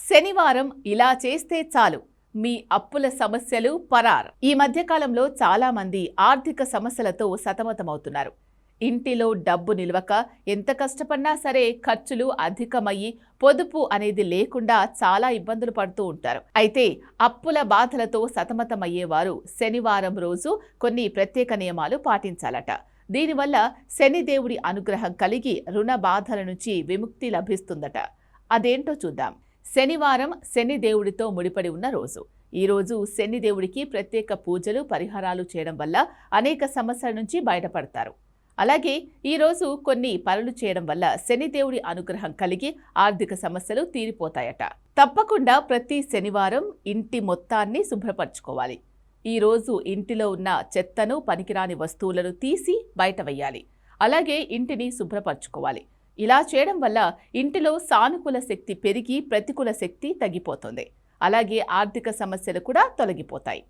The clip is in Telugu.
శనివారం ఇలా చేస్తే చాలు మీ అప్పుల సమస్యలు పరార్. ఈ మధ్యకాలంలో చాలా మంది ఆర్థిక సమస్యలతో సతమతమవుతున్నారు. ఇంటిలో డబ్బు నిల్వక ఎంత కష్టపడినా సరే ఖర్చులు అధికమయ్యి పొదుపు అనేది లేకుండా చాలా ఇబ్బందులు పడుతూ ఉంటారు. అయితే అప్పుల బాధలతో సతమతమయ్యేవారు శనివారం రోజు కొన్ని ప్రత్యేక నియమాలు పాటించాలట. దీనివల్ల శనిదేవుడి అనుగ్రహం కలిగి రుణ బాధల నుంచి విముక్తి లభిస్తుందట. అదేంటో చూద్దాం. శనివారం శనిదేవుడితో ముడిపడి ఉన్న రోజు. ఈ రోజు శనిదేవుడికి ప్రత్యేక పూజలు పరిహారాలు చేయడం వల్ల అనేక సమస్యల నుంచి బయటపడతారు. అలాగే ఈ రోజు కొన్ని పనులు చేయడం వల్ల శనిదేవుడి అనుగ్రహం కలిగి ఆర్థిక సమస్యలు తీరిపోతాయట. తప్పకుండా ప్రతి శనివారం ఇంటి మొత్తాన్ని శుభ్రపరచుకోవాలి. ఈ రోజు ఇంటిలో ఉన్న చెత్తను, పనికిరాని వస్తువులను తీసి బయట వేయాలి. అలాగే ఇంటిని శుభ్రపరచుకోవాలి. ఇలా చేయడం వల్ల ఇంటిలో సానుకూల శక్తి పెరిగి ప్రతికూల శక్తి తగ్గిపోతుంది. అలాగే ఆర్థిక సమస్యలు కూడా తొలగిపోతాయి.